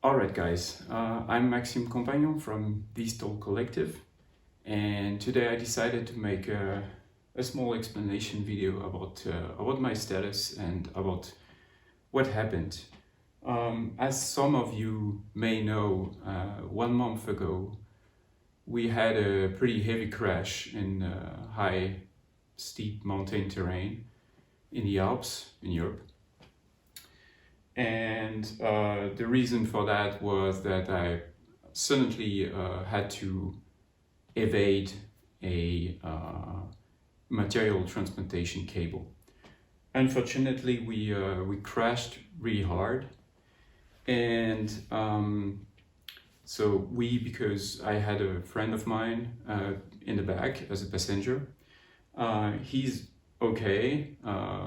Alright guys, I'm Maxime Compagnon from Digital Collective, and today I decided to make a small explanation video about my status and about what happened. As some of you may know, 1 month ago we had a pretty heavy crash in high steep mountain terrain in the Alps in Europe. And the reason for that was that I suddenly had to evade a material transportation cable. Unfortunately, we crashed really hard, and because I had a friend of mine in the back as a passenger. He's okay,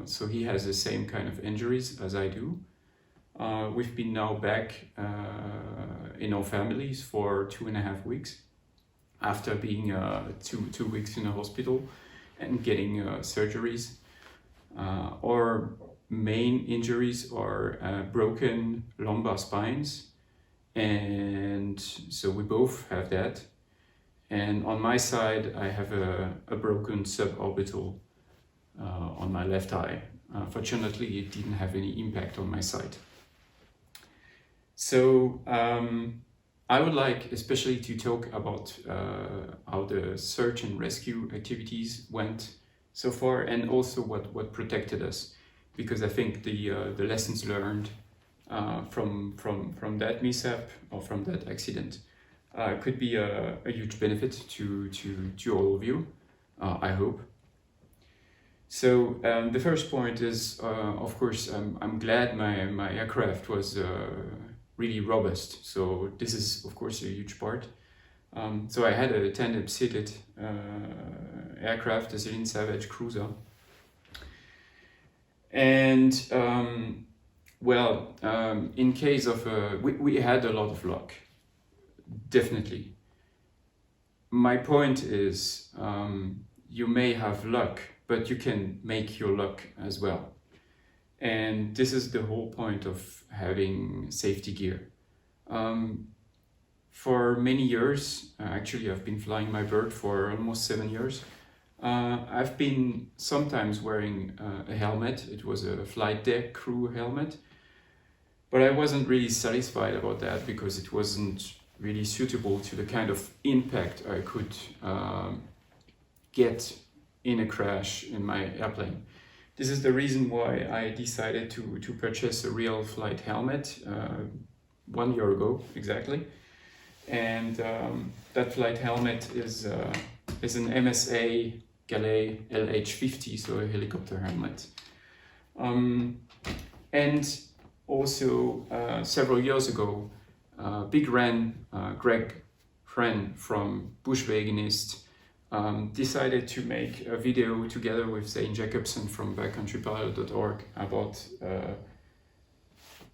so he has the same kind of injuries as I do. We've been now back in our families for 2.5 weeks after being two weeks in a hospital and getting surgeries. Our main injuries are broken lumbar spines, and so we both have that. And on my side, I have a broken suborbital on my left eye. Fortunately, it didn't have any impact on my sight. So I would like especially to talk about how the search and rescue activities went so far, and also what protected us, because I think the lessons learned from that mishap or from that accident could be a huge benefit to all of you, I hope. So the first point is, of course, I'm glad my aircraft was really robust. So this is, of course, a huge part. So I had a tandem-seated aircraft, a Celine Savage cruiser. And in case of, we had a lot of luck, definitely. My point is, you may have luck, but you can make your luck as well. And this is the whole point of having safety gear. For many years, actually I've been flying my bird for almost 7 years. I've been sometimes wearing a helmet. It was a flight deck crew helmet, but I wasn't really satisfied about that because it wasn't really suitable to the kind of impact I could get in a crash in my airplane. This is the reason why I decided to purchase a real flight helmet 1 year ago, exactly. And that flight helmet is an MSA Gallet LH50, so a helicopter helmet. And also several years ago, Big Ren, Greg Ren from Bushwagonist, decided to make a video together with Zane Jacobson from backcountrypilot.org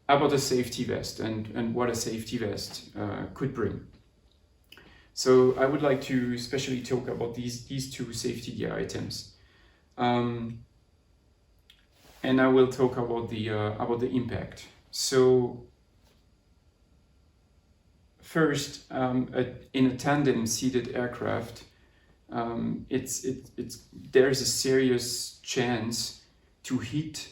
about a safety vest and what a safety vest could bring. So I would like to especially talk about these two safety gear items, and I will talk about the impact. So first, in a tandem-seated aircraft, there's a serious chance to hit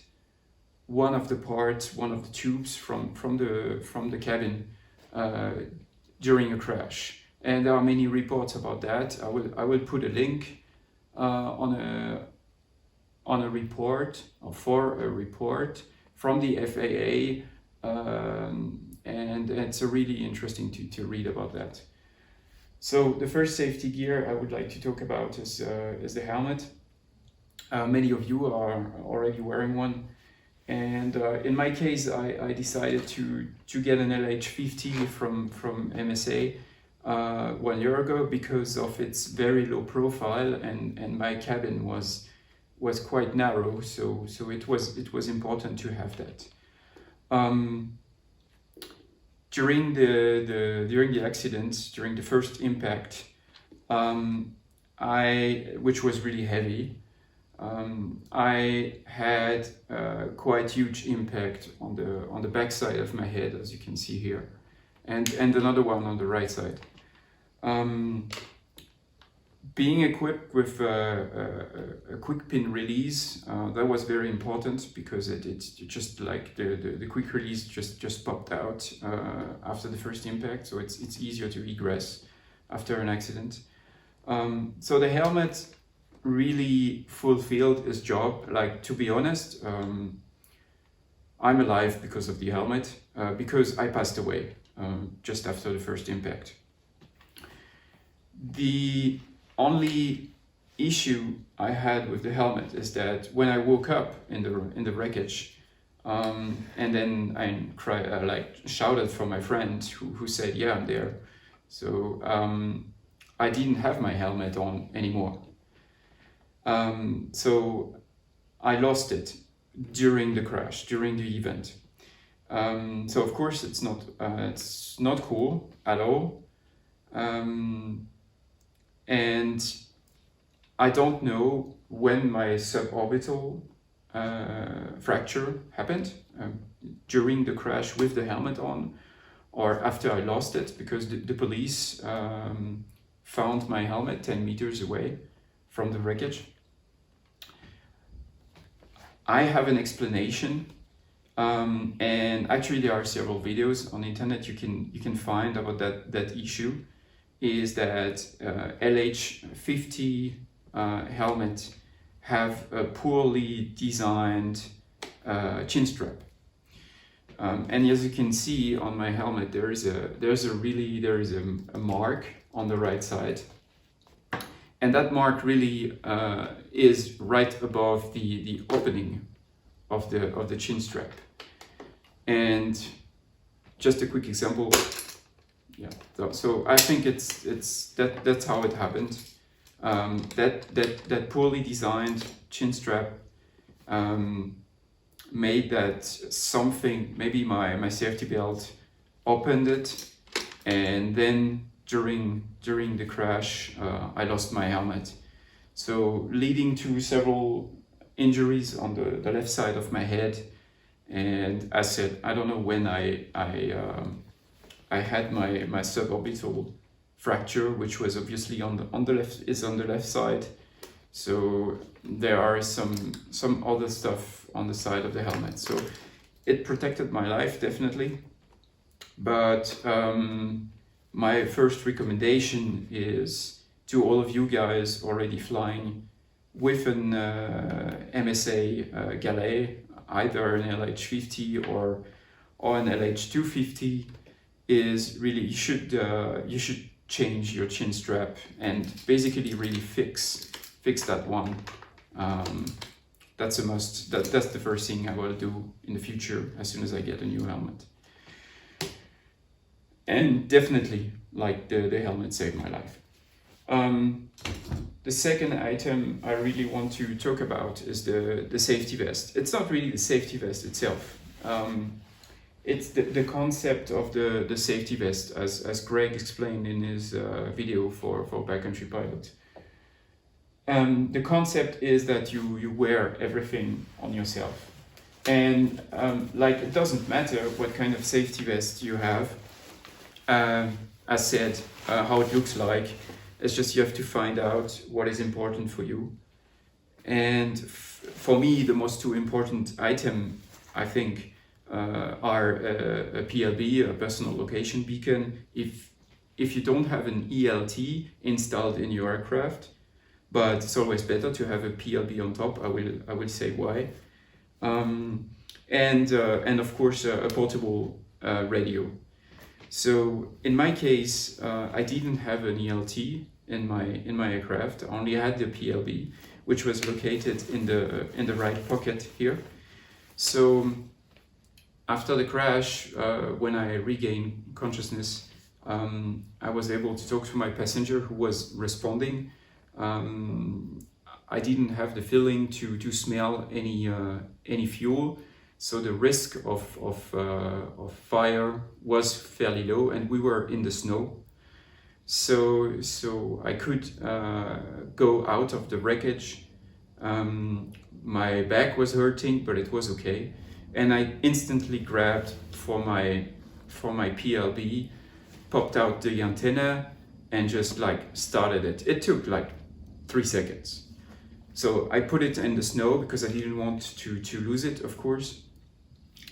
one of the parts, one of the tubes from the cabin during a crash. And there are many reports about that. I will put a link on a report, or for a report from the FAA, and it's really interesting to read about that. So the first safety gear I would like to talk about is the helmet. Many of you are already wearing one, and in my case I decided to get an LH50 from MSA 1 year ago because of its very low profile, and my cabin was quite narrow, so it was important to have that. During the accident, during the first impact, which was really heavy, I had quite huge impact on the backside of my head, as you can see here. and another one on the right side. Being equipped with a quick pin release, that was very important, because it just like the quick release just popped out after the first impact, so it's easier to egress after an accident. So the helmet really fulfilled its job. Like, to be honest, I'm alive because of the helmet, because I passed away just after the first impact. The only issue I had with the helmet is that when I woke up in the wreckage, and then I shouted for my friend who said, "Yeah, I'm there." So I didn't have my helmet on anymore. So I lost it during the crash, during the event. So of course it's not cool at all. And I don't know when my suborbital fracture happened, during the crash with the helmet on, or after I lost it, because the police found my helmet 10 meters away from the wreckage. I have an explanation, and actually there are several videos on the internet you can find about that issue. Is that LH50 helmet have a poorly designed chin strap, and as you can see on my helmet, there is a mark on the right side, and that mark really is right above the opening of the chin strap. And just a quick example. Yeah, so I think that's how it happened. That poorly designed chin strap made that something, maybe my safety belt opened it, and then during the crash I lost my helmet, so leading to several injuries on the left side of my head. And as said, I don't know when I had my suborbital fracture, which was obviously on the left side. So there are some other stuff on the side of the helmet. So it protected my life, definitely. But my first recommendation is to all of you guys already flying with an MSA Gallet, either an LH50 or an LH250, is really you should change your chin strap and basically really fix that one. That's a must. That's the first thing I will do in the future as soon as I get a new helmet. And definitely, like, the helmet saved my life. The second item I really want to talk about is the safety vest. It's not really the safety vest itself. It's the concept of the safety vest, as Greg explained in his video for backcountry pilot. The concept is that you wear everything on yourself, and like, it doesn't matter what kind of safety vest you have. As said, how it looks like. It's just you have to find out what is important for you. And for me, the most two important item, I think, are a PLB, a personal location beacon, if you don't have an ELT installed in your aircraft. But it's always better to have a PLB on top. I will say why. And of course a portable radio. So in my case, I didn't have an ELT in my aircraft. I only had the PLB, which was located in the right pocket here. So after the crash, when I regained consciousness, I was able to talk to my passenger who was responding. I didn't have the feeling to smell any fuel, so the risk of fire was fairly low, and we were in the snow. So I could go out of the wreckage. My back was hurting, but it was okay, and I instantly grabbed for my PLB. popped out the antenna and just like started it. It took like 3 seconds. So I put it in the snow because I didn't want to lose it, of course.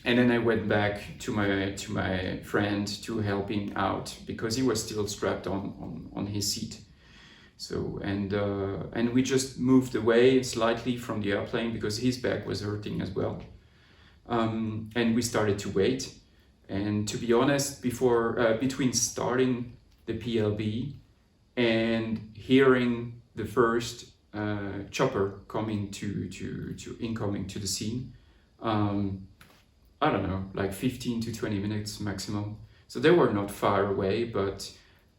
And then I went back to my friend to help him out because he was still strapped on his seat. So and we just moved away slightly from the airplane because his back was hurting as well. And we started to wait. And to be honest, between starting the PLB and hearing the first chopper coming incoming to the scene, I don't know, like 15 to 20 minutes maximum. So they were not far away, but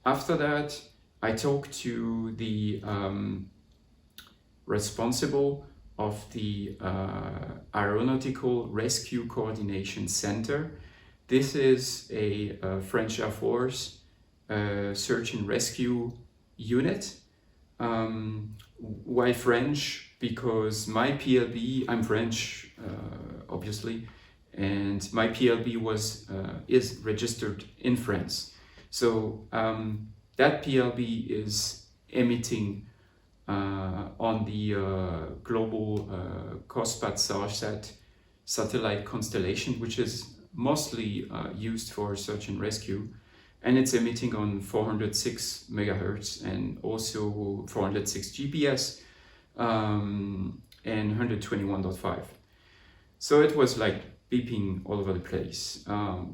after that, I talked to the responsible of the Aeronautical Rescue Coordination Center. This is a French Air Force search and rescue unit. Why French? Because my PLB, I'm French, obviously, and my PLB is registered in France. So that PLB is emitting on the global COSPAT-SARSAT satellite constellation, which is mostly used for search and rescue, and it's emitting on 406 megahertz and also 406 GPS and 121.5. So it was like beeping all over the place.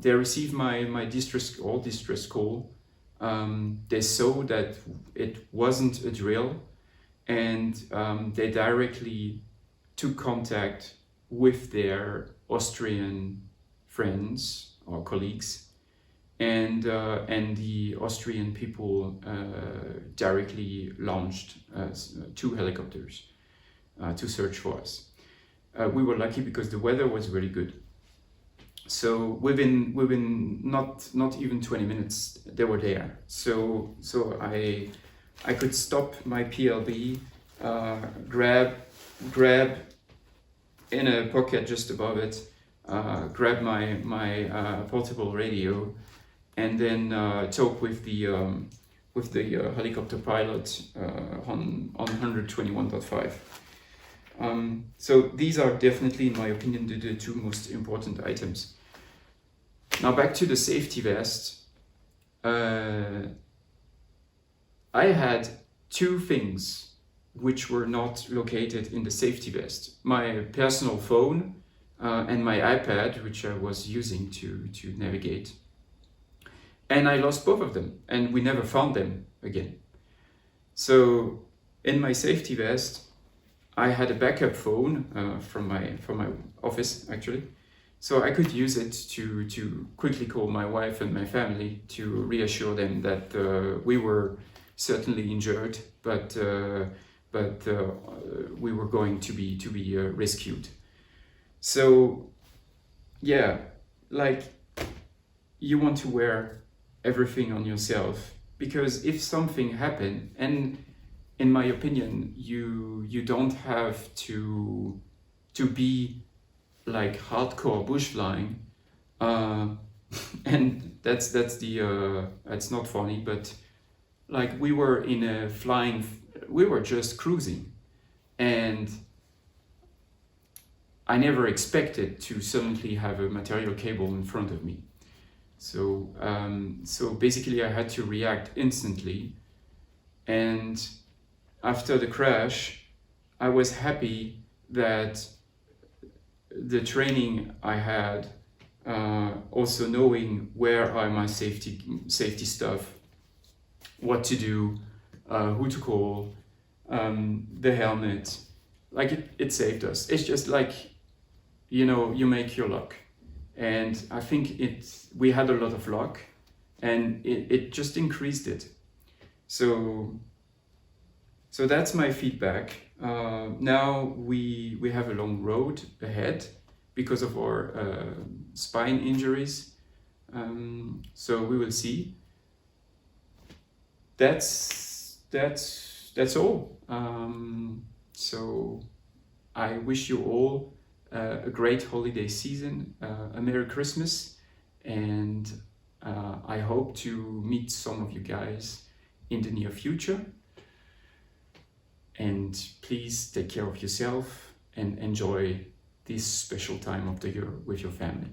They received my distress call. They saw that it wasn't a drill, and they directly took contact with their Austrian friends or colleagues, and the Austrian people directly launched 2 helicopters to search for us. We were lucky because the weather was really good. So within not even 20 minutes they were there. So I could stop my PLB, grab in a pocket just above it, grab my portable radio, and then talk with the helicopter pilot on 121.5. So these are definitely, in my opinion, the 2 most important items. Now back to the safety vest. I had 2 things which were not located in the safety vest. My personal phone and my iPad, which I was using to navigate. And I lost both of them, and we never found them again. So in my safety vest, I had a backup phone from my office, actually. So I could use it to quickly call my wife and my family to reassure them that we were certainly injured, but we were going to be rescued. So yeah, like, you want to wear everything on yourself, because if something happened, and in my opinion, you don't have to be like hardcore bush flying, and that's the it's not funny, but like we were just cruising, and I never expected to suddenly have a material cable in front of me. So basically I had to react instantly, and after the crash, I was happy that the training I had, also knowing where are my safety stuff, what to do, who to call, the helmet, like it saved us. It's just like, you make your luck. And I think we had a lot of luck, and it just increased it. So that's my feedback. Now we have a long road ahead because of our spine injuries. So we will see. That's all. So I wish you all a great holiday season, a Merry Christmas, and I hope to meet some of you guys in the near future. And please take care of yourself and enjoy this special time of the year with your family.